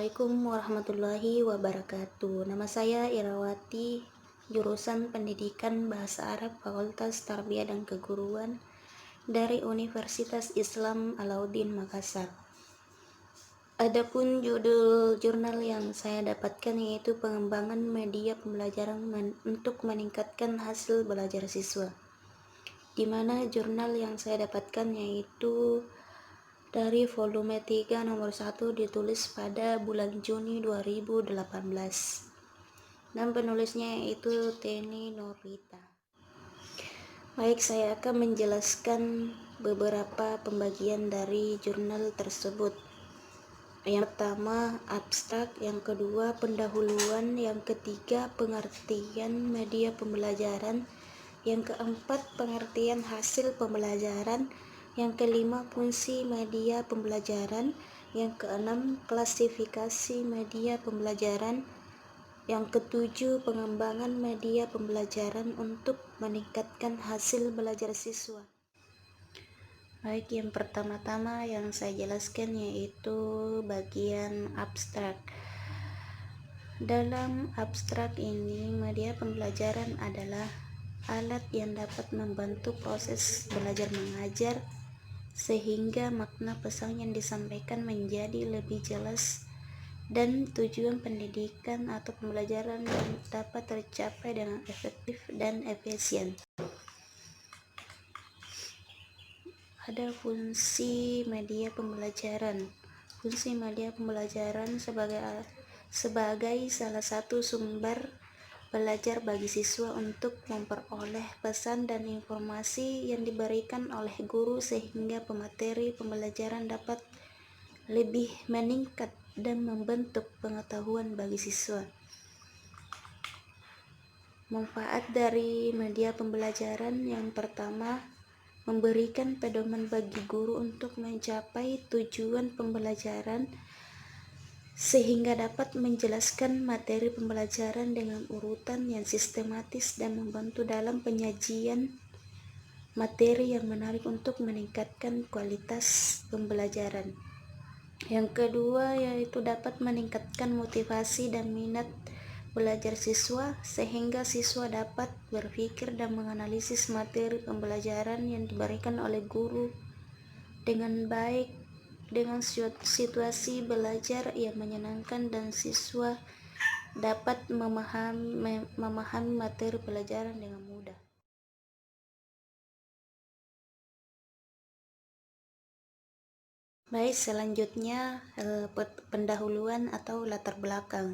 Assalamualaikum warahmatullahi wabarakatuh. Nama saya Irawati, jurusan Pendidikan Bahasa Arab Fakultas Tarbiyah dan Keguruan dari Universitas Islam Alauddin Makassar. Adapun judul jurnal yang saya dapatkan yaitu pengembangan media pembelajaran untuk meningkatkan hasil belajar siswa. Di mana jurnal yang saya dapatkan yaitu dari volume 3 nomor 1 ditulis pada bulan Juni 2018 dan penulisnya yaitu Teni Norita. Baik, saya akan menjelaskan beberapa pembagian dari jurnal tersebut. Yang pertama abstrak, yang kedua pendahuluan, yang ketiga pengertian media pembelajaran, yang keempat pengertian hasil pembelajaran, yang kelima fungsi media pembelajaran, yang keenam klasifikasi media pembelajaran, yang ketujuh pengembangan media pembelajaran untuk meningkatkan hasil belajar siswa. Baik, yang pertama-tama yang saya jelaskan yaitu bagian abstrak. Dalam abstrak ini, media pembelajaran adalah alat yang dapat membantu proses belajar mengajar sehingga makna pesan yang disampaikan menjadi lebih jelas dan tujuan pendidikan atau pembelajaran dapat tercapai dengan efektif dan efisien. Ada fungsi media pembelajaran. Fungsi media pembelajaran sebagai salah satu sumber belajar bagi siswa untuk memperoleh pesan dan informasi yang diberikan oleh guru sehingga pemateri pembelajaran dapat lebih meningkat dan membentuk pengetahuan bagi siswa. Manfaat dari media pembelajaran yang pertama, memberikan pedoman bagi guru untuk mencapai tujuan pembelajaran sehingga dapat menjelaskan materi pembelajaran dengan urutan yang sistematis dan membantu dalam penyajian materi yang menarik untuk meningkatkan kualitas pembelajaran. Yang kedua yaitu dapat meningkatkan motivasi dan minat belajar siswa sehingga siswa dapat berpikir dan menganalisis materi pembelajaran yang diberikan oleh guru dengan baik dengan situasi belajar yang menyenangkan dan siswa dapat memahami materi pelajaran dengan mudah. Baik, selanjutnya pendahuluan atau latar belakang.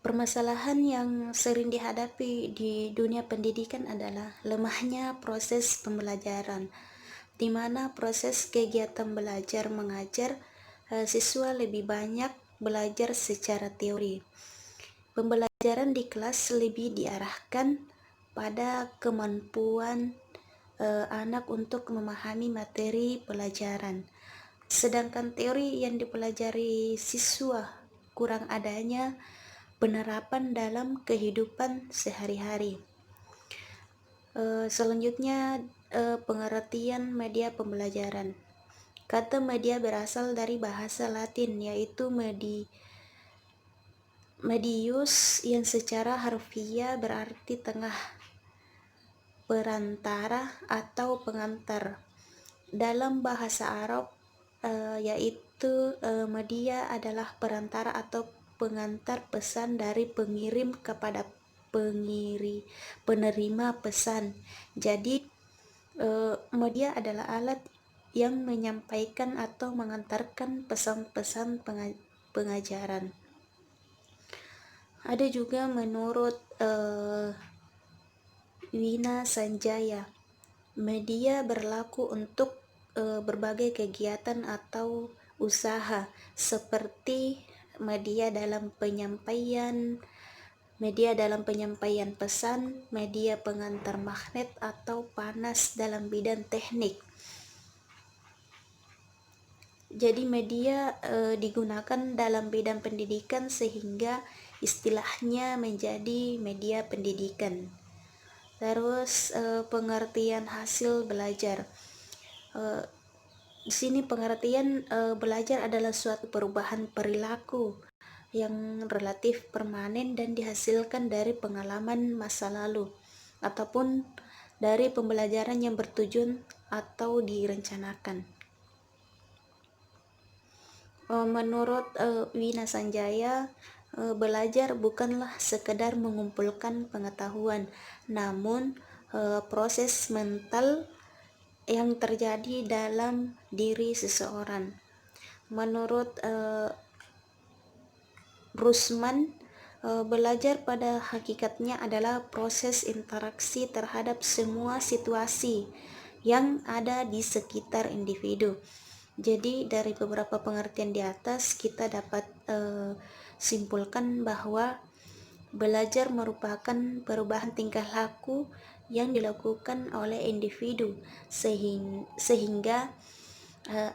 Permasalahan yang sering dihadapi di dunia pendidikan adalah lemahnya proses pembelajaran, di mana proses kegiatan belajar mengajar siswa lebih banyak belajar secara teori. Pembelajaran di kelas lebih diarahkan pada kemampuan anak untuk memahami materi pelajaran, sedangkan teori yang dipelajari siswa kurang adanya penerapan dalam kehidupan sehari-hari. Selanjutnya pengertian media pembelajaran. Kata media berasal dari bahasa Latin yaitu medius yang secara harfiah berarti tengah, perantara atau pengantar. Dalam bahasa Arab yaitu media adalah perantara atau pengantar pesan dari pengirim kepada penerima pesan. Jadi media adalah alat yang menyampaikan atau mengantarkan pesan-pesan pengajaran. Ada juga menurut Wina Sanjaya, media berlaku untuk berbagai kegiatan atau usaha seperti media dalam penyampaian pesan, media pengantar magnet atau panas dalam bidang teknik. Jadi media digunakan dalam bidang pendidikan sehingga istilahnya menjadi media pendidikan. Terus pengertian hasil belajar. Di sini pengertian belajar adalah suatu perubahan perilaku yang relatif permanen dan dihasilkan dari pengalaman masa lalu ataupun dari pembelajaran yang bertujuan atau direncanakan. Menurut Wina Sanjaya, belajar bukanlah sekedar mengumpulkan pengetahuan, namun proses mental yang terjadi dalam diri seseorang. Menurut Rusman, belajar pada hakikatnya adalah proses interaksi terhadap semua situasi yang ada di sekitar individu. Jadi dari beberapa pengertian di atas kita dapat simpulkan bahwa belajar merupakan perubahan tingkah laku yang dilakukan oleh individu sehingga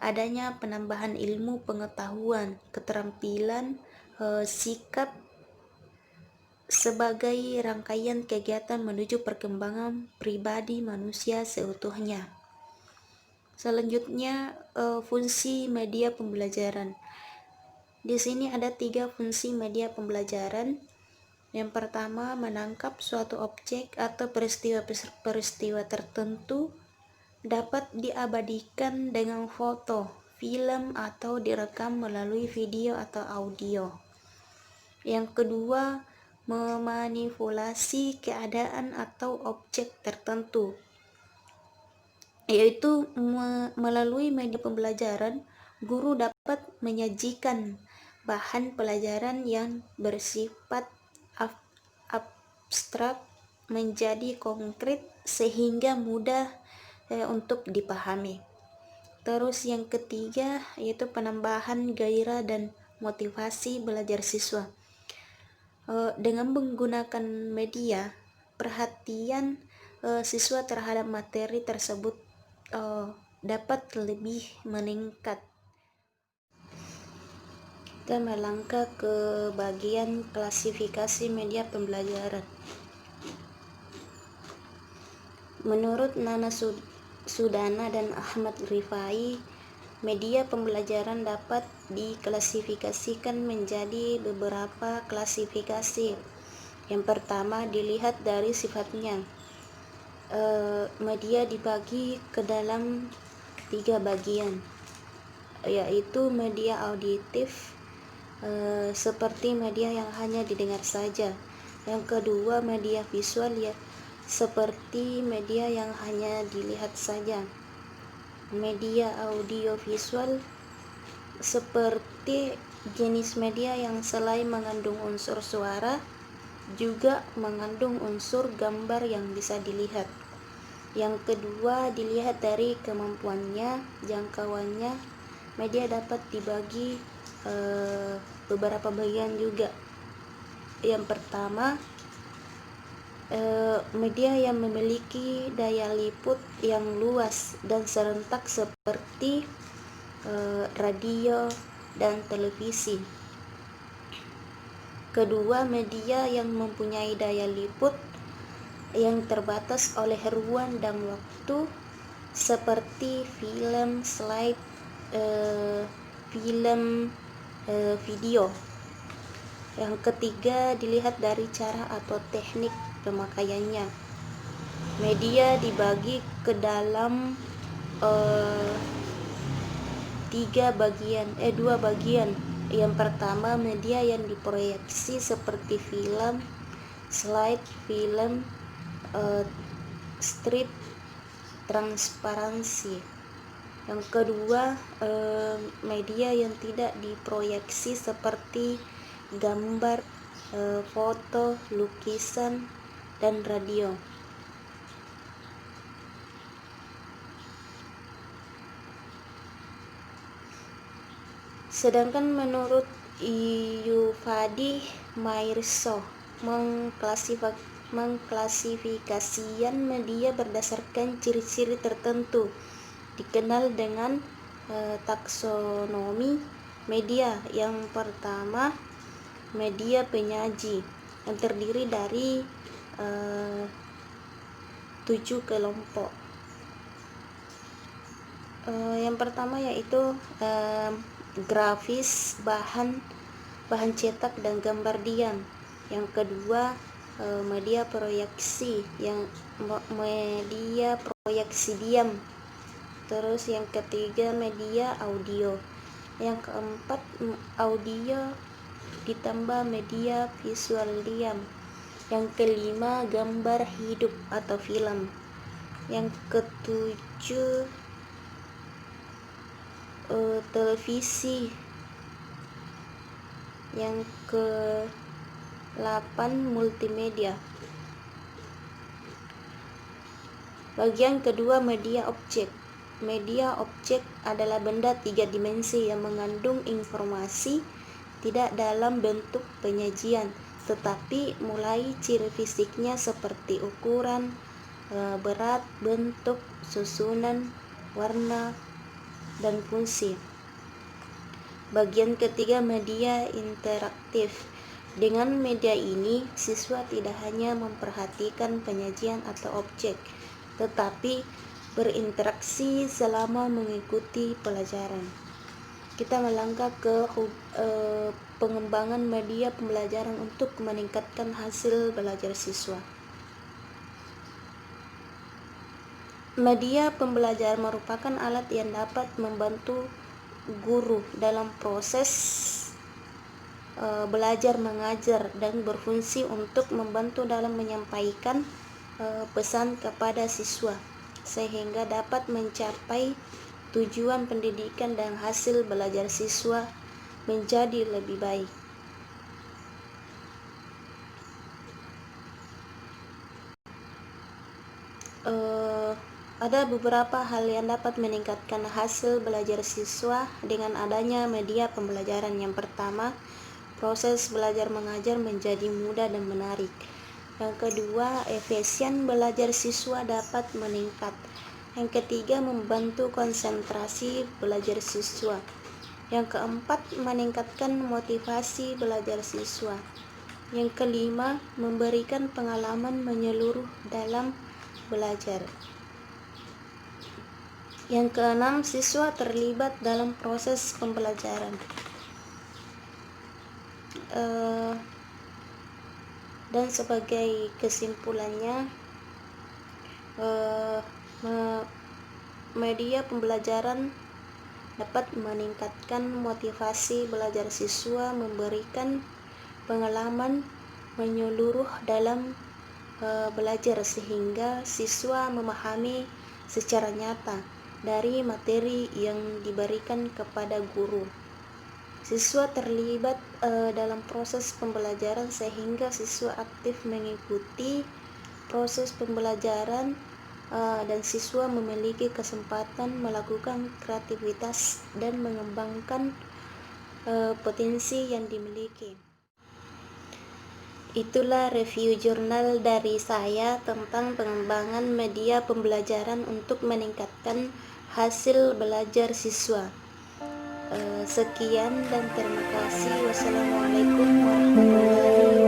adanya penambahan ilmu pengetahuan, keterampilan, sikap sebagai rangkaian kegiatan menuju perkembangan pribadi manusia seutuhnya. Selanjutnya, fungsi media pembelajaran. Di sini ada 3 fungsi media pembelajaran. Yang pertama, menangkap suatu objek atau peristiwa tertentu dapat diabadikan dengan foto, film, atau direkam melalui video atau audio. Yang kedua, memanipulasi keadaan atau objek tertentu, yaitu melalui media pembelajaran, guru dapat menyajikan bahan pelajaran yang bersifat abstrak menjadi konkret sehingga mudah untuk dipahami. Terus yang ketiga yaitu penambahan gairah dan motivasi belajar siswa. Dengan menggunakan media, perhatian siswa terhadap materi tersebut dapat lebih meningkat. Kita melangkah ke bagian klasifikasi media pembelajaran. Menurut Nana Sudana dan Ahmad Rifai, media pembelajaran dapat diklasifikasikan menjadi beberapa klasifikasi. Yang pertama, dilihat dari sifatnya. Media dibagi ke dalam 3 bagian, yaitu media auditif, seperti media yang hanya didengar saja. Yang kedua, media visual, ya, seperti media yang hanya dilihat saja. Media audiovisual seperti jenis media yang selain mengandung unsur suara juga mengandung unsur gambar yang bisa dilihat. Yang kedua, dilihat dari kemampuannya, jangkauannya. Media dapat dibagi beberapa bagian juga. Yang pertama, media yang memiliki daya liput yang luas dan serentak seperti radio dan televisi. Kedua, media yang mempunyai daya liput yang terbatas oleh ruang dan waktu seperti film, slide, film, video. Yang ketiga, dilihat dari cara atau teknik pemakaiannya. Media dibagi ke dalam 2 bagian. Yang pertama, media yang diproyeksi seperti film, slide, film, strip, transparansi. Yang kedua, media yang tidak diproyeksi seperti gambar, foto, lukisan, dan radio. Sedangkan menurut Yufadi Mairso, mengklasifikasikan media berdasarkan ciri-ciri tertentu dikenal dengan taksonomi media. Yang pertama, media penyaji yang terdiri dari 7 kelompok. Yang pertama yaitu grafis, bahan cetak dan gambar diam. Yang kedua media proyeksi, media proyeksi diam. Terus yang ketiga media audio. Yang keempat audio ditambah media visual diam. Yang kelima gambar hidup atau film. Yang ketujuh televisi. Yang ke-8 multimedia. Bagian kedua media objek. Media objek adalah benda 3 dimensi yang mengandung informasi tidak dalam bentuk penyajian, tetapi mulai ciri fisiknya seperti ukuran, berat, bentuk, susunan, warna, dan fungsi. Bagian ketiga media interaktif. Dengan media ini, siswa tidak hanya memperhatikan penyajian atau objek, tetapi berinteraksi selama mengikuti pelajaran. Kita melangkah ke pengembangan media pembelajaran untuk meningkatkan hasil belajar siswa. Media pembelajaran merupakan alat yang dapat membantu guru dalam proses belajar mengajar dan berfungsi untuk membantu dalam menyampaikan pesan kepada siswa sehingga dapat mencapai tujuan pendidikan dan hasil belajar siswa menjadi lebih baik. Ada beberapa hal yang dapat meningkatkan hasil belajar siswa dengan adanya media pembelajaran. Yang pertama, proses belajar mengajar menjadi mudah dan menarik. Yang kedua, efisien belajar siswa dapat meningkat. Yang ketiga, membantu konsentrasi belajar siswa. Yang keempat, meningkatkan motivasi belajar siswa. Yang kelima, memberikan pengalaman menyeluruh dalam belajar. Yang keenam, siswa terlibat dalam proses pembelajaran. Dan sebagai kesimpulannya, media pembelajaran dapat meningkatkan motivasi belajar siswa, memberikan pengalaman menyeluruh dalam belajar sehingga siswa memahami secara nyata dari materi yang diberikan kepada guru. Siswa terlibat dalam proses pembelajaran sehingga siswa aktif mengikuti proses pembelajaran dan siswa memiliki kesempatan melakukan kreativitas dan mengembangkan potensi yang dimiliki. Itulah review jurnal dari saya tentang pengembangan media pembelajaran untuk meningkatkan hasil belajar siswa. Sekian dan terima kasih. Wassalamualaikum warahmatullahi wabarakatuh.